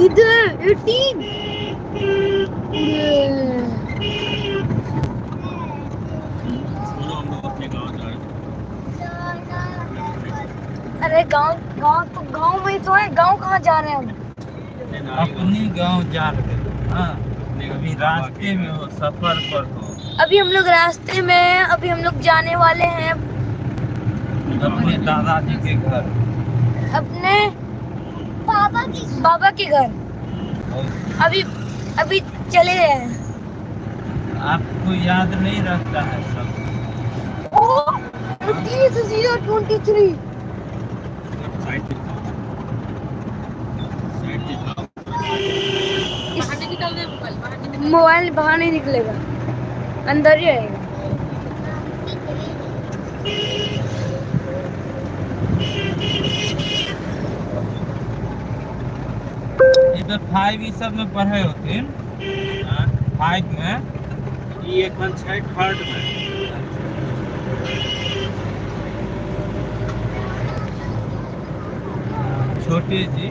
इधर 18 अरे गांव गांव तो गांव में तो है। गांव कहाँ जा रहे हैं हम? अपनी गांव जा रहे हैं। हाँ, अभी रास्ते में हो, सफर पर हो। अभी हम लोग रास्ते में हैं। अभी हम लोग जाने वाले हैं अपने दादाजी के घर, अपने बाबा के घर। अभी अभी चले गए हैं। आपको याद नहीं रहता है सब? 23 मोबाइल बाहर नहीं निकलेगा, अंदर ही रहेगा। इधर 5 ई सब में पढ़े होते हैं। 5 में ये कौन सा थर्ड में? छोटे जी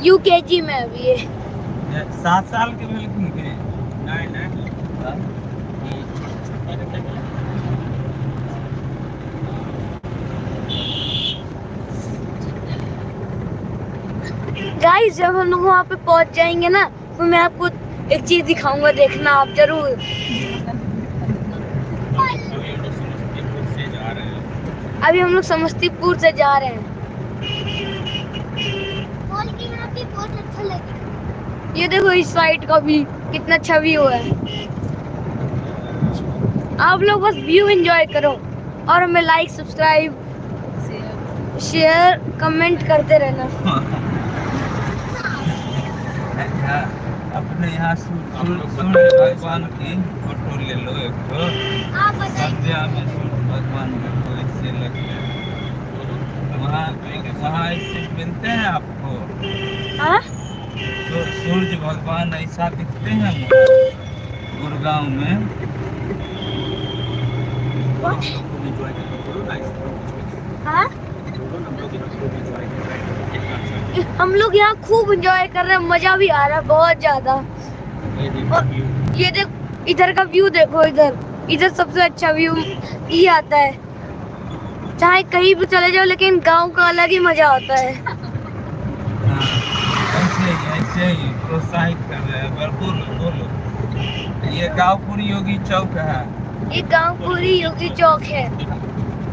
यूकेजी में अभी ये 7 साल के भेल के नहीं गाइस, जब हम लोग वहाँ पे पहुँच जाएंगे ना तो मैं आपको एक चीज दिखाऊंगा, देखना आप जरूर। अभी हम लोग समस्तीपुर से जा रहे हैं। बहुत अच्छा लगा। ये देखो इस साइड का भी कितना अच्छा व्यू है। आप लोग बस व्यू एंजॉय करो और हमें लाइक, सब्सक्राइब, शेयर, कमेंट करते रहना। अपने यहाँ सूर्य भगवान की फोटो ले लो एक तो। संध्या में सूर्य भगवान को ऐसे लगते हैं। वहाँ ऐसे मिलते हैं आपको? हाँ? सूर्य भगवान ऐसा दिखते हैं गुड़गांव में। हाँ? हम लोग यहाँ खूब एंजॉय कर रहे हैं, मजा भी आ रहा है बहुत ज्यादा। ये देख, इधर का व्यू देखो। इधर सबसे अच्छा व्यू ये आता है। चाहे कहीं भी चले जाओ, लेकिन गांव का अलग ही मजा होता है। ऐसे ही प्रोत्साहित कर रहे हैं। बोलो। ये गाँवपुरी योगी चौक है। ये गाँवपुरी योगी चौक है।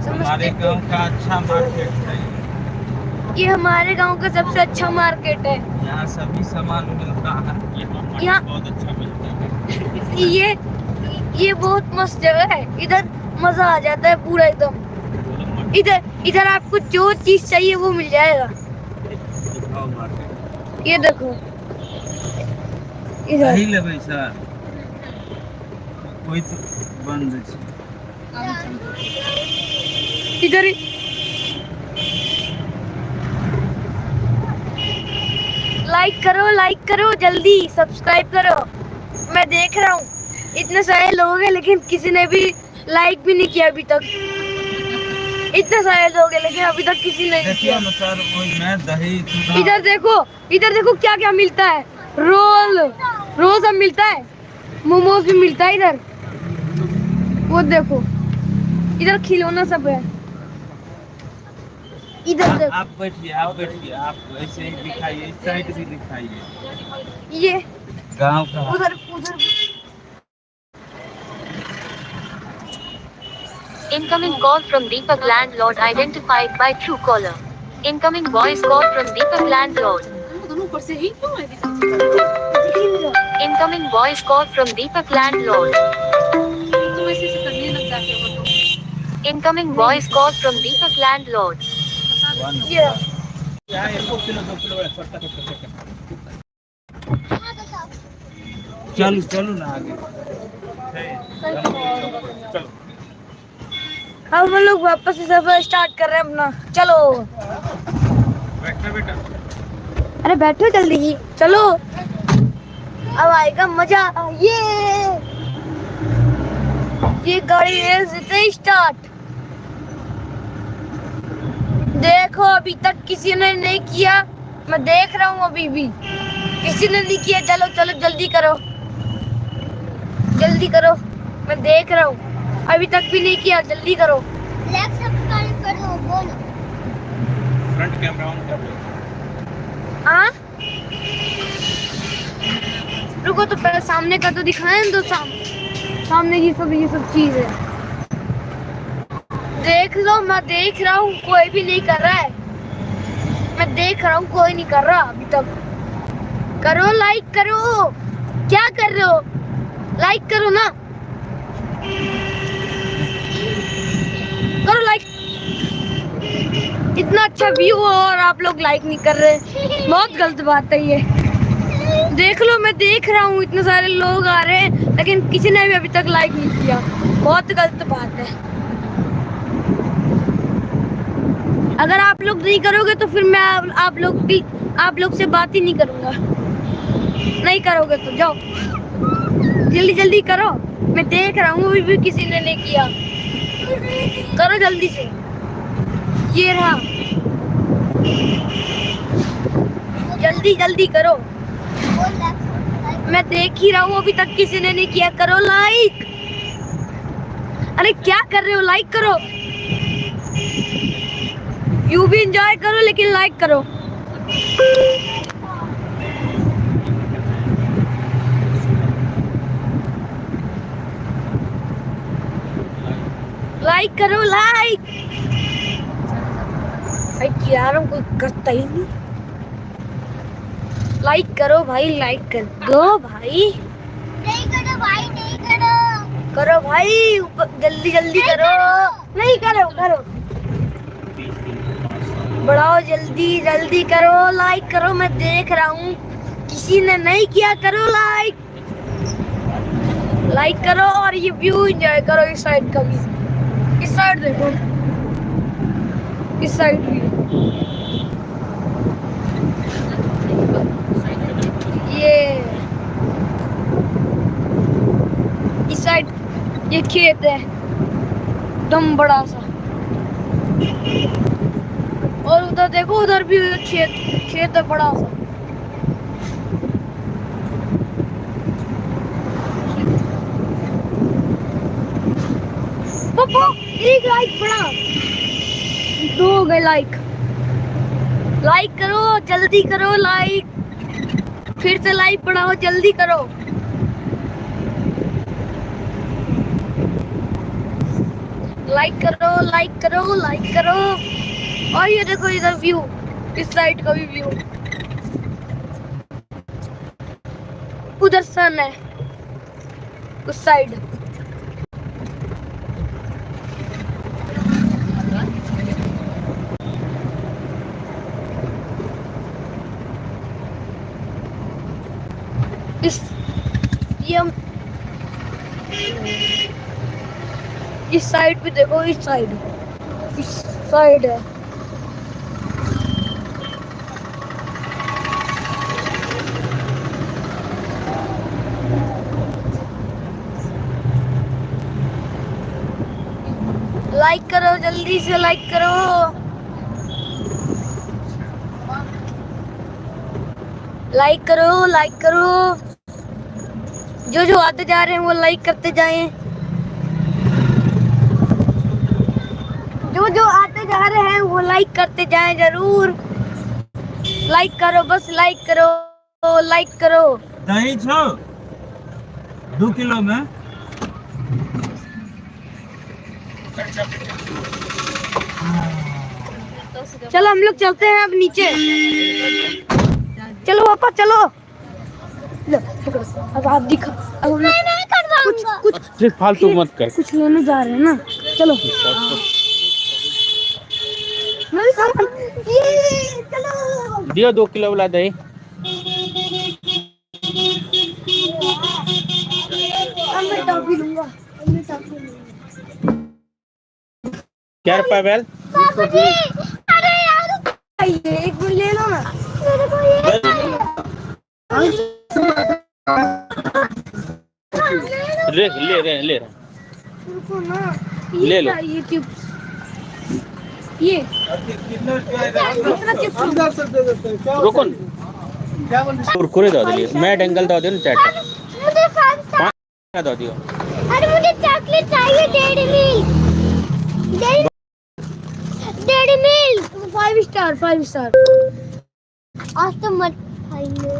हमारे गांव का अच्छा मार्केट है। ये हमारे गांव का सबसे अच्छा मार्केट है। यहाँ सभी सामान मिलता है। यहाँ बहुत अच्छा मिलता है। ये बहुत मस्त जगह है। इधर मजा आ जाता है पूरा एकदम। इधर आपको जो चीज चाहिए वो मिल जाएगा। ये देखो इधर सर कोई तो बंद छे। इधर लाइक करो जल्दी, सब्सक्राइब करो। मैं देख रहा हूँ इतने सारे लोग हैं लेकिन किसी ने भी लाइक भी नहीं किया अभी तक। इतने सारे लोग हैं लेकिन अभी तक किसी ने नहीं किया। सर मैं दही चूड़ा इधर देखो क्या क्या मिलता है। रोल सब मिलता है, मोमोज भी मिलता है इधर। वो देखो इधर खिलौना सब है। इधर देखो आप बैठिए आप ऐसे ही दिखाइए, इस साइड भी दिखाइए। ये गांव का उधर Incoming call from Deepak landlord identified by Truecaller. Incoming voice call from Deepak landlord. Incoming voice call from Deepak landlord. Incoming voice call from Deepak landlord. ये चलो ना आगे। चलो हम लोग वापस से सफर स्टार्ट कर रहे हैं अपना। चलो बेटा अरे बैठो जल्दी ही, चलो अब आएगा मजा। ये गाड़ी रेस देते ही स्टार्ट। देखो अभी तक किसी ने नहीं किया, मैं देख रहा हूँ अभी भी किसी ने नहीं किया। चलो जल्दी करो, मैं देख रहा हूँ अभी तक भी नहीं किया। जल्दी करो, लाइक सब्सक्राइब कर दो। बोलो फ्रंट कैमरा ऑन कर दो। हाँ रुको तो पहले सामने का तो दिखाएं। तो सामने ये सब चीज है। देख लो, मैं देख रहा हूँ कोई भी नहीं कर रहा है। मैं देख रहा हूँ कोई नहीं कर रहा अभी तक। करो लाइक करो, क्या कर रहे हो? लाइक करो ना, करो लाइक। इतना अच्छा व्यू हो और आप लोग लाइक नहीं कर रहे, बहुत गलत बात है ये। देख लो, मैं देख रहा हूँ इतने सारे लोग आ रहे हैं लेकिन किसी ने भी अभी तक लाइक नहीं किया, बहुत गलत बात है। अगर आप लोग नहीं करोगे तो फिर मैं आप लोग से बात ही नहीं करूंगा। नहीं करोगे तो जाओ, जल्दी करो। मैं देख रहा हूँ अभी भी किसी ने नहीं किया। करो जल्दी से, ये रहा। जल्दी करो, मैं देख ही रहा हूँ अभी तक किसी ने नहीं किया। करो लाइक। अरे क्या कर रहे हो? लाइक करो। यू भी एंजॉय करो लेकिन लाइक करो। लाइक करो, लाइक। भाई यार कोई करता ही नहीं। लाइक करो भाई, लाइक कर दो भाई। नहीं करो भाई, नहीं करो। करो भाई, जल्दी करो। नहीं करो, बढ़ाओ, जल्दी करो। लाइक करो, मैं देख रहा हूँ किसी ने नहीं किया। करो लाइक करो और ये व्यू एंजॉय करो। इस साइड का भी, इस साइड देखो, इस साइड भी। ये इस साइड ये खेत है एकदम बड़ा सा। और उधर देखो, उधर भी खेत है बड़ा सा। पापा एक लाइक बढ़ा, 2 हो गए लाइक। लाइक करो, जल्दी करो लाइक। फिर से लाइक बढ़ाओ, जल्दी करो। लाइक करो। और ये देखो इधर व्यू, इस साइड का भी व्यू। उधर सन है उस साइड। इस साइड पे देखो, इस साइड है। लाइक करो, जल्दी से लाइक करो। लाइक करो, लाइक करो। जो आते जा रहे हैं वो लाइक करते जाएं। जो आते जा रहे हैं वो लाइक करते जाएं जरूर। लाइक करो, बस लाइक करो, लाइक करो। दही छो 2 किलो में। चलो हम लोग चलते हैं अब नीचे। चलो पापा चलो। लो, पकड़ो। अब आप दिखा। अब हम लोग कुछ फालतू मत कर। कुछ लेने जा रहे हैं ना। चलो मैं भी सामान। ये चलो। दियो 2 किलो वाला दही। अब मैं टॉफी लूंगा। क्या रुपया बेल? पापा जी, अरे यार ये एक भी ले लो ना। मेरे को ये ले रुको ना। ले लो। ये चिप्स, ये रुको कुरकुरे दो दिए, मैं डेंगल दो दियो चाट मुझे फांटा दो दियो। अरे मुझे चॉकलेट चाहिए। Dairy milk 5 star 5 star. आज तो मत खाइए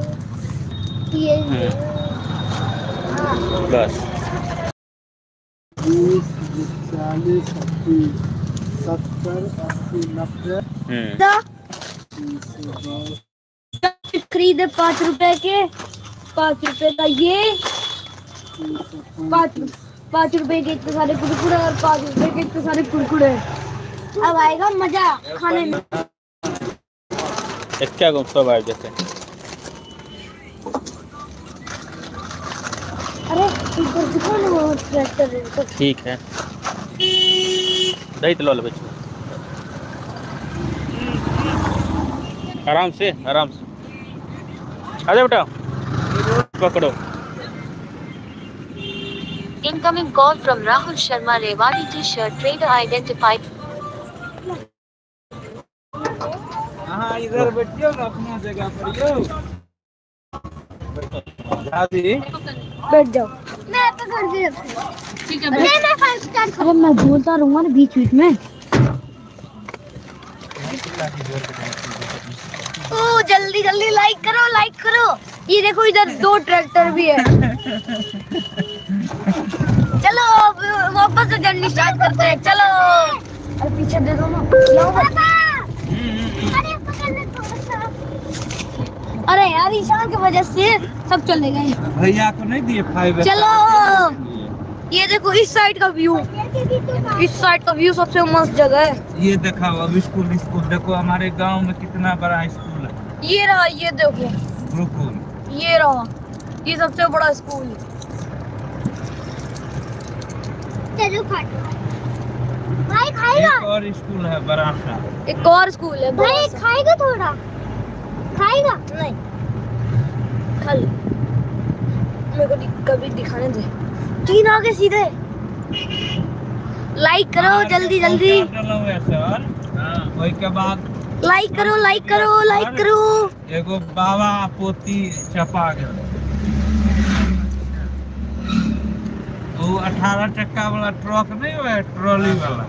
ये। बस 30, 40, 70, 80, 90। खरीदे 5 रुपए के। 5 रुपए का ये 5 रुपए के इतने सारे कुरकुरे और 5 रुपए के इतने सारे कुरकुरे। अब आएगा मजा खाने में। क्या गुस्सा भाई जैसे। अरे इधर देखो ना, वो ट्रैक्टर है। ठीक है दही तो लो लो बच्चों। आराम से आराम से आ जाओ बेटा पकड़ो। Incoming call from Rahul Sharma Rewari T-shirt trader identified. हाँ इधर बैठियो ना अपना जगह पर यो। दादी बैठ जाओ। मैं पकड़ के रखूंगा। ठीक है मैं 5 स्टार। अरे मैं बोलता रहूंगा ना बीच बीच में। ओ जल्दी जल्दी लाइक करो, लाइक करो। ये देखो इधर 2 ट्रैक्टर भी है। चलो अब वापस से जर्नी स्टार्ट करते हैं। चलो अरे पीछे दे दो ना। अरे यार ईशान की वजह से सब चले गए। भैया को नहीं दिए 5। चलो ये देखो इस साइड का व्यू। इस साइड का व्यू सबसे मस्त जगह है। ये दिखाओ अब स्कूल देखो हमारे गांव में कितना बड़ा स्कूल है। ये रहा, ये देखो गुरुकुल। ये रहा, ये सबसे बड़ा स्कूल। चलो भाई खाएगा। एक और स्कूल है बड़ा सा। एक और स्कूल है भाई। खाएगा थोड़ा? खाएगा नहीं। खा ले। मेरे को कभी दिखाने दे। 3 आगे सीधे। लाइक करो जल्दी जल्दी। वही के बाद लाइक करो, लाइक करो, लाइक करो। एगो बाबा पोती चपा गए। वो 18 चक्का वाला ट्रक नहीं है, ट्रॉली वाला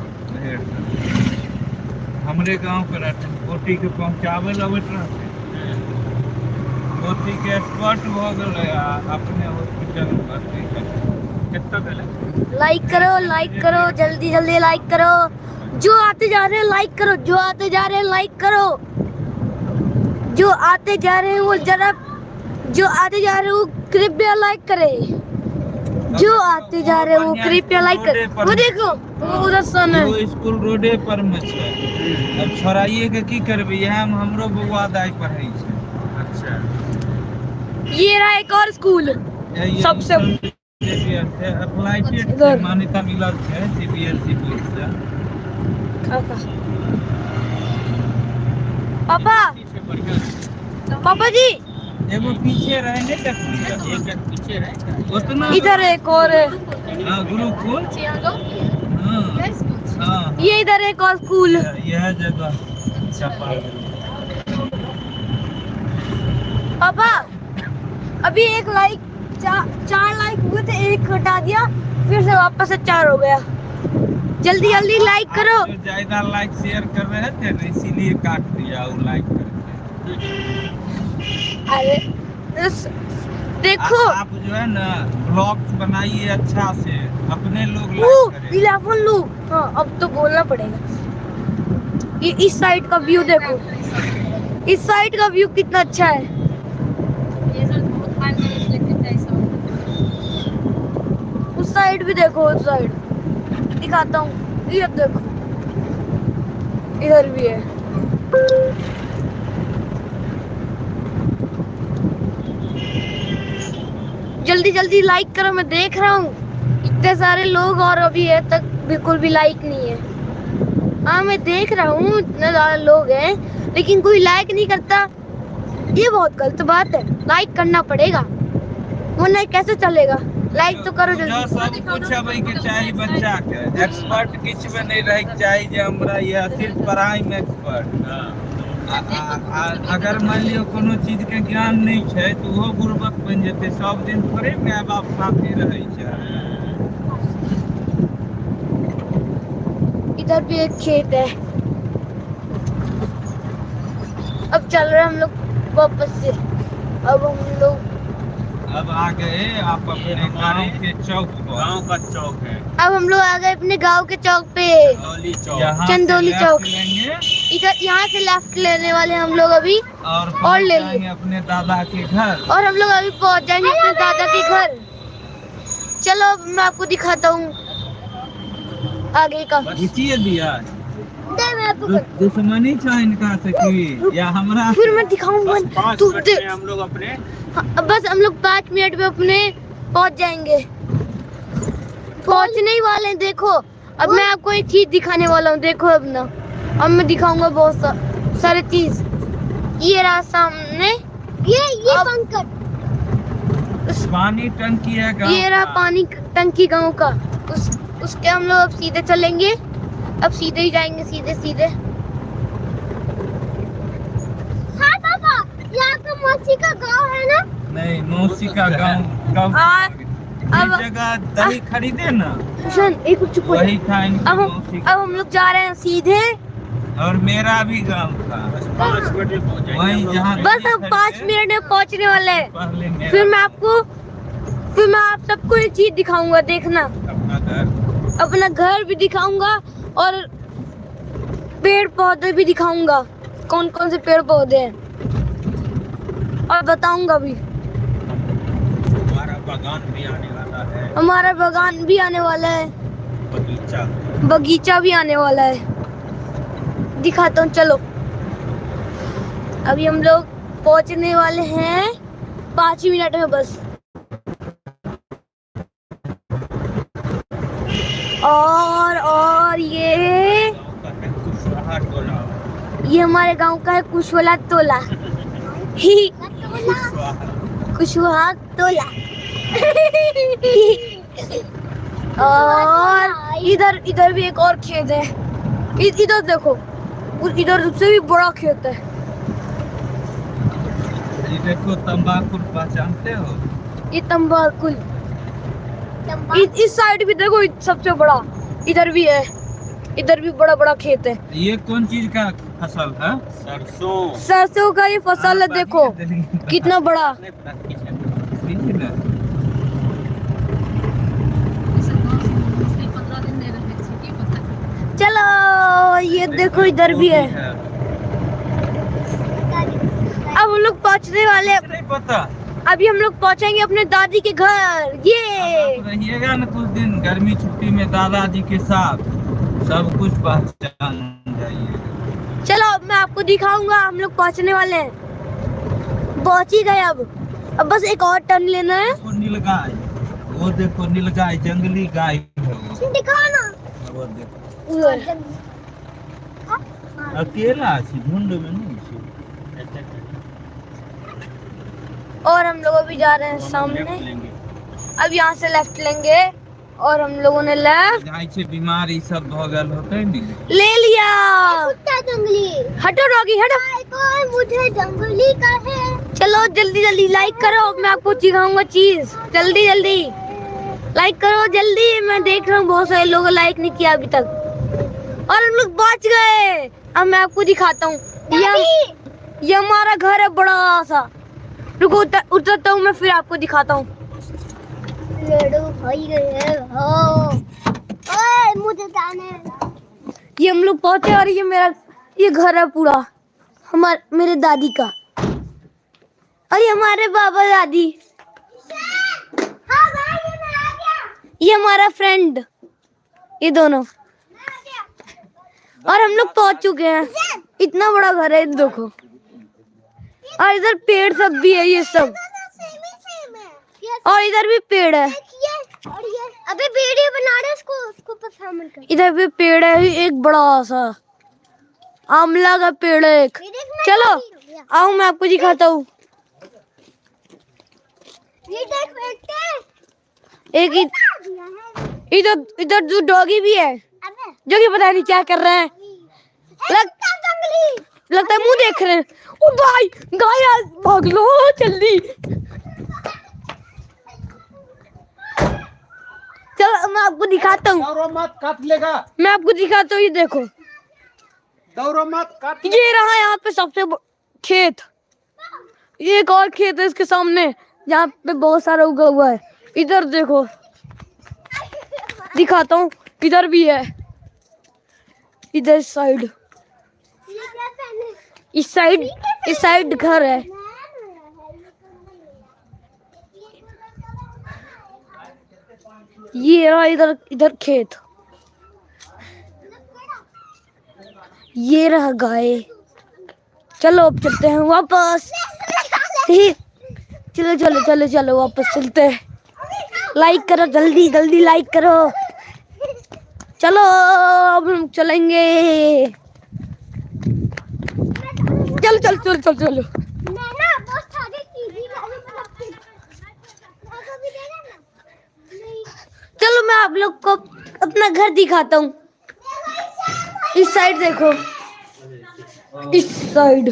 हमरे गांव के रहते पोती के पहुंचावे लगे ट्रक। पोती के एक्सपर्ट हो गए अपने हॉस्पिटल में भर्ती कर। कितना पहले लाइक करो, लाइक करो, जल्दी जल्दी लाइक करो। जो आते जा रहे हैं लाइक करो। जो आते जा रहे हैं लाइक करो। जो आते जा रहे हैं वो जरा, जो आते जा रहे हैं वो कृपया लाइक करें। जो आते जा रहे हैं वो कृपया लाइक करें। वो देखो वो उधर सन है। वो स्कूल रोडे पर में छै। अब छोड़ाइए के की करबे, यहां में हमरो बउआ दाई पढ़ै छै। अच्छा ये रहा एक और स्कूल। सबसे CBS है अप्लाइड इधर। मान्यता मिलल है CBSE बोर्ड से। पापा पापा जी एगो पीछे रहेंगे एक पीछे रहे उतना इधर एक और है। हाँ गुरुकुल हाँ हाँ ये इधर एक और स्कूल है। यह जगह चपा पापा अभी एक लाइक चार लाइक हुए थे, एक हटा दिया फिर से वापस से 4 हो गया। जल्दी जल्दी लाइक करो। आप जो ज्यादा लाइक शेयर कर रहे थे ना इसीलिए काट दिया वो लाइक करके। अरे देखो आप जो है ना ब्लॉग्स बनाइए अच्छा से अपने लोग वो लाइक करें। 11 लोग। हाँ अब तो बोलना पड़ेगा। ये इस साइड का व्यू देखो, इस साइड का व्यू कितना अच्छा है। उस साइड भी देखो, उस साइड दिखाता हूँ, ये देखो इधर भी है। जल्दी जल्दी लाइक करो, मैं देख रहा हूँ इतने सारे लोग और अभी है तक बिल्कुल भी लाइक नहीं है। हाँ मैं देख रहा हूँ इतने ज्यादा लोग हैं लेकिन कोई लाइक नहीं करता, ये बहुत गलत बात है। लाइक करना पड़ेगा वरना कैसे चलेगा। लाइक तो करो जो जल्दी। सब कुछ अभी के चाहिए बच्चा के एक्सपर्ट किछ में नहीं रह के चाहिए जे हमरा यह सिर्फ पढ़ाई में एक्सपर्ट। अगर मान लियो कोनो चीज के ज्ञान नहीं है तो वो गुरबक बन जेते। सब दिन थोड़े माय बाप साथे रहे छै। इधर भी एक खेत है। अब चल रहे हम लोग वापस से। अब हम लोग अब आ गए आप अपने गांव के चौक पर। गांव का चौक है। अब हम लोग आ गए अपने गांव के चौक पे, चंदौली चौक। इधर यहाँ से लेफ्ट लेने वाले हम लोग अभी और ले जाएंगे लिए अपने दादा के घर। और हम लोग अभी पहुँच जाएंगे अपने दादा के घर। चलो अब मैं आपको दिखाता हूँ आगे का। खींचिए दिया दे मैं आपको दुश्मनी था इनका से कि या हमरा फिर मैं दिखाऊंगा तू दे। हम लोग अपने हाँ, अब बस हम लोग 5 मिनट में अपने पहुंच जाएंगे। पहुंचने ही वाले हैं। देखो अब मैं आपको एक चीज दिखाने वाला हूँ। देखो अब ना, अब मैं दिखाऊंगा बहुत सारे चीज। ये रहा सामने, ये पंकज पानी टंकी है गाँव ये रहा का। पानी टंकी गांव का। उसके हम लोग अब सीधे चलेंगे। अब सीधे ही जाएंगे, सीधे सीधे। हाँ पापा, यहाँ का मौसी का गांव है ना? नहीं मौसी का गाँव अब जगह दही खरीदे ना सुन एक चुप हो जा। वही था इनकी अब मौसी का। हम लोग जा रहे हैं सीधे। और मेरा भी गाँव था वही जहाँ बस अब 5 मिनट में पहुंचने वाले हैं। पहले मेरा फिर मैं आप सबको एक चीज दिखाऊंगा। देखना, अपना घर अपना घर भी दिखाऊंगा और पेड़ पौधे भी दिखाऊंगा, कौन कौन से पेड़ पौधे हैं और बताऊंगा भी। हमारा बागान भी आने वाला है। हमारा बागान भी आने वाला है, बगीचा भी आने वाला है। दिखाता हूँ, चलो। अभी हम लोग पहुंचने वाले हैं 5 मिनट में बस। और ये हमारे गांव का है कुशवाहा टोला। कुशवाहा टोला। और इधर भी एक और खेत है। इधर देखो, इधर से भी बड़ा खेत है। ये देखो तंबाकू पहचानते हो? ये तंबाकू। इस साइड भी देखो, सबसे बड़ा इधर भी है। इधर भी बड़ा बड़ा खेत है। ये कौन चीज का फसल है? सरसों का ये फसल है। देखो कितना बड़ा। चलो ये देखो इधर भी है। अब हम लोग पहुंचने वाले हैं। नहीं पता। अभी हम लोग पहुंचेंगे अपने दादी के घर। ये आप रहिएगा ना कुछ दिन गर्मी छुट्टी में दादाजी के साथ, सब कुछ पहचान जाइए। चलो अब मैं आपको दिखाऊंगा। हम लोग पहुंचने वाले हैं, पहुंच ही गए। अब बस एक और टर्न लेना है। नीलगाय वो देखो नीलगाय, जंगली गाय है वो। दिखाओ ना। वो देखो उधर। अकेला छी, झुंड में नहीं छी। और हम लोग अभी जा रहे हैं सामने। अब यहाँ से लेफ्ट लेंगे और हम लोगों ने लेफ्ट जाय छे, बीमारी सब भ गेल होते नी। ले लिया। कुत्ता जंगली। हटो डॉगी हटो। मुझे जंगली का है। चलो जल्दी जल्दी लाइक करो, मैं आपको दिखाऊंगा चीज। जल्दी जल्दी लाइक करो जल्दी। मैं देख रहा हूँ बहुत सारे लोगों ने लाइक नहीं किया अभी तक और हम लोग बच गए। अब मैं आपको दिखाता हूँ। ये हमारा घर है बड़ा सा। रुको उतरता हूँ मैं, फिर आपको दिखाता हूँ। मुझे जाने। ये हम लोग पहुंचे और ये घर है पूरा मेरे दादी का और ये हमारे बाबा दादी। ये हमारा फ्रेंड, ये दोनों। और हम लोग पहुंच चुके हैं। इतना बड़ा घर है देखो। और इधर पेड़ सब भी है, ये सब। और इधर भी पेड़ है। अबे वीडियो बना रहे उसको परफॉर्मेंस कर। इधर भी पेड़ है एक बड़ा सा, आमला का पेड़ है एक। चलो आओ मैं आपको दिखाता हूँ। एक इधर इधर जो डॉगी भी है, जो कि पता नहीं क्या कर रहे हैं। लगता है मुंह देख रहे हैं। ओ भाई गाय, भाग लो जल्दी। चलो मैं आपको दिखाता हूँ। दौड़ो मत, काट लेगा। मैं आपको दिखाता हूँ, ये देखो। दौड़ो मत, काट। ये रहा यहाँ पे सबसे खेत। ये एक और खेत है इसके सामने, जहाँ पे बहुत सारा उगा हुआ है। इधर देखो, दिखाता हूँ। इधर भी है, इधर साइड, इस साइड घर है। ये रहा इधर खेत। ये रहा गाय। चलो अब चलते हैं वापस। चलो चलो चलो चलो वापस चलते हैं। लाइक करो जल्दी जल्दी लाइक करो। चलो अब हम चलेंगे। चलो चलो चलो चलो चलो। चलो मैं आप लोग को अपना घर दिखाता हूँ। इस साइड देखो, इस साइड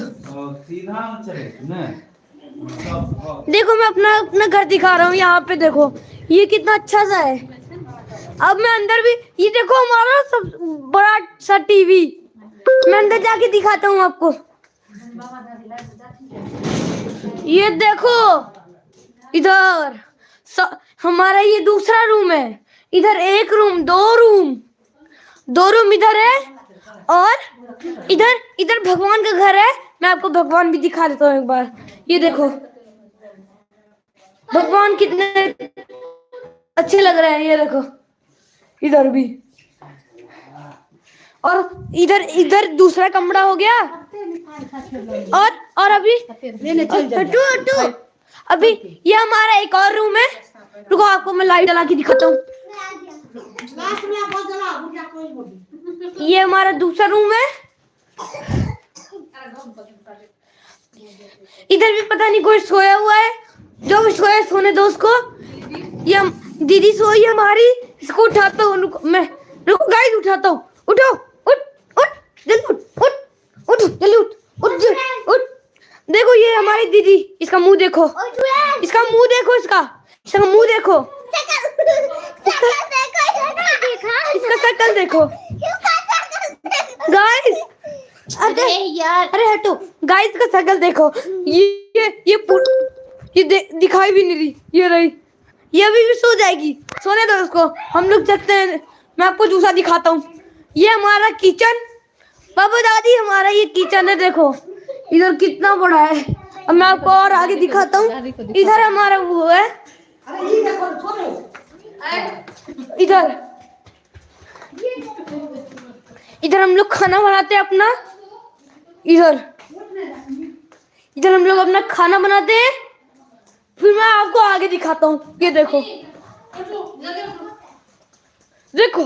देखो। मैं अपना घर दिखा रहा हूँ। यहाँ पे देखो, ये कितना अच्छा सा है। अब मैं अंदर भी, ये देखो हमारा सब बड़ा सा टीवी। मैं अंदर जाके दिखाता हूँ आपको। ये देखो इधर हमारा ये दूसरा रूम है। इधर एक रूम, दो रूम इधर है। और इधर भगवान का घर है। मैं आपको भगवान भी दिखा देता हूँ एक बार। ये देखो भगवान कितने अच्छे लग रहे हैं। ये देखो इधर भी। और इधर दूसरा कमरा हो गया। और अभी अभी ये हमारा एक और रूम है। रुको आपको मैं लाइट जला के दिखाता हूँ। ये हमारा दूसरा रूम है। इधर भी पता नहीं कोई सोया हुआ है। जो भी सोया सोने दो उसको। ये दीदी सोई हमारी, इसको उठाता हूँ। रुको गाइस, उठाता हूँ। उठो, उठ जल्दी उठ जल्दी उठ। देखो ये हमारी दीदी, इसका मुंह देखो। इसका मुंह देखो। इसका शक्ल देखो गाइस। अरे हटो गाइस, का शक्ल देखो। ये दिखाई भी नहीं रही। ये रही, ये अभी भी सो जाएगी। सोने दो उसको, हम लोग चलते हैं। मैं आपको दूसरा दिखाता हूँ। ये हमारा किचन। बाबा दादी हमारा ये किचन है। देखो इधर कितना बड़ा है। अब मैं आपको और आगे दिखाता हूँ। इधर हमारा वो है। इधर हम लोग खाना बनाते हैं अपना। इधर हम लोग अपना खाना बनाते हैं। फिर मैं आपको आगे दिखाता हूँ। ये देखो देखो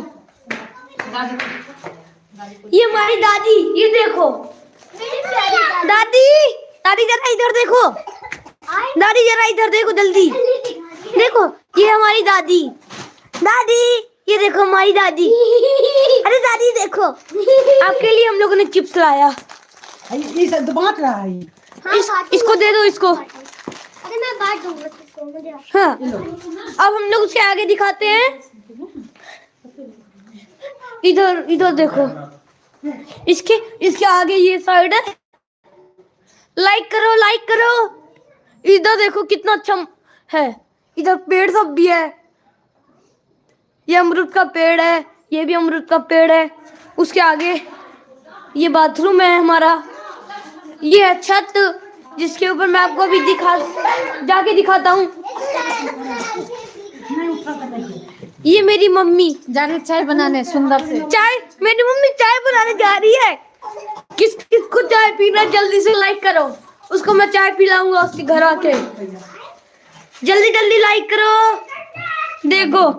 ये हमारी दादी, ये देखो दादी, दादी जरा इधर देखो, दादी जरा इधर देखो जल्दी, देखो ये हमारी दादी, दादी ये देखो हमारी दादी, अरे दादी देखो आपके लिए हम लोगों ने चिप्स लाया। ये सब बांट रहा है। इसको दे दो इसको। अरे मैं बांट दूंगा इसको, मुझे हाँ अब हम लोग उसके आगे दिखाते हैं, इधर इधर देखो, इसके आगे ये साइड है, लाइक करो लाइक करो, इधर देखो कितना अच्छा है, इधर पेड़ सब भी है, ये अमरूद का पेड़ है, ये भी अमरूद का पेड़ है, उसके आगे ये बाथरूम है हमारा, ये है छत जिसके ऊपर मैं आपको अभी जाके दिखाता हूँ। ये मेरी मम्मी जा रही चाय बनाने सुंदर से। चाय, मेरी मम्मी चाय बनाने जा रही है। किसको चाय पीना जल्दी से लाइक करो, उसको मैं चाय पिलाऊंगा उसके घर आके, जल्दी जल्दी लाइक करो। देखो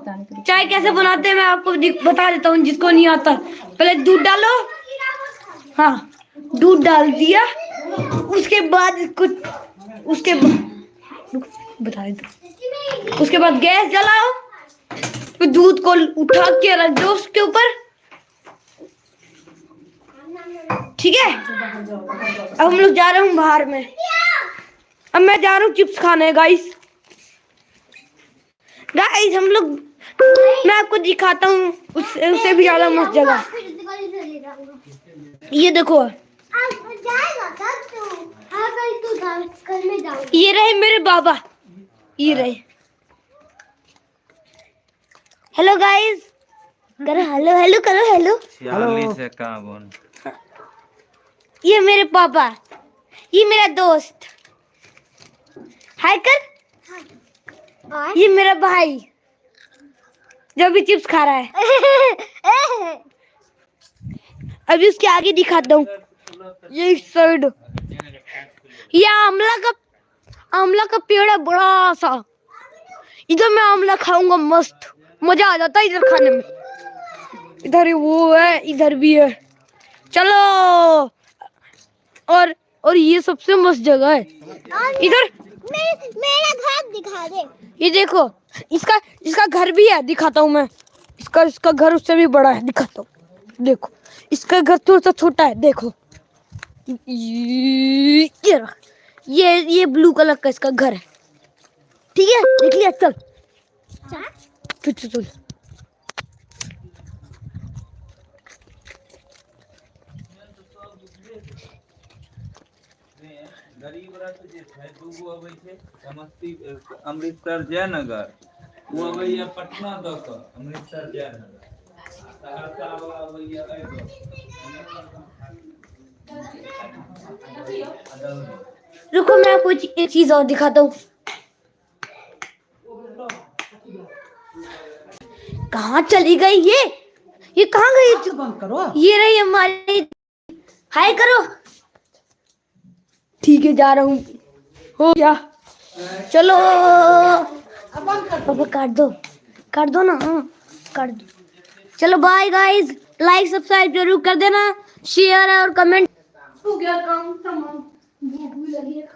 चाय कैसे बनाते हैं मैं आपको बता देता हूँ, जिसको नहीं आता पहले दूध डालो, हाँ दूध डाल दिया, उसके बाद बता देता हूँ, उसके बाद गैस जलाओ, फिर दूध को उठा के रख दो उसके ऊपर, ठीक है। अब हम लोग जा रहे हूँ बाहर में, अब मैं जा रहा हूँ चिप्स खाने। गाइस हम लोग, मैं आपको दिखाता हूँ उससे भी ज्यादा मस्त जगह, ये देखो ये रहे मेरे बाबा, ये रहे। हेलो गाइस करो, हेलो हेलो करो, हेलो 46 ये मेरे पापा, ये मेरा दोस्त, हाय कर, ये मेरा भाई जो भी चिप्स खा रहा है। अभी उसके आगे दिखाता हूँ, ये इस साइड, ये आंवला का पेड़ है बड़ा सा, इधर मैं आंवला खाऊंगा, मस्त मजा आ जाता है इधर खाने में। इधर वो है, इधर भी है, चलो। और ये सबसे मस्त जगह है इधर। मेरा घर दिखा दे। ये देखो इसका घर भी है, दिखाता हूँ मैं, इसका घर उससे भी बड़ा है, दिखाता हूँ। देखो इसका घर थोड़ा सा छोटा है, देखो ये ब्लू कलर का इसका घर है, ठीक है, देख लिया। चल चल गरीब रथ जे छै दूगो अबै छै अमृतसर जयनगर, वो अबैया पटना दऽ कऽ अमृतसर जयनगर, सहरसा वाला अबैया एहि दऽ। रुको मैं आपको एक चीज और दिखाता हूँ। कहाँ चली गई ये कहाँ गई? बंद करो। ये रही हमारी, हाय करो, ठीक है जा रहा हूँ, हो गया, चलो। पापा काट दो ना, हाँ काट दो। चलो बाय गाइस, लाइक सब्सक्राइब जरूर कर देना, शेयर और कमेंट। हो गया काम तमाम, भूख भी लगी है।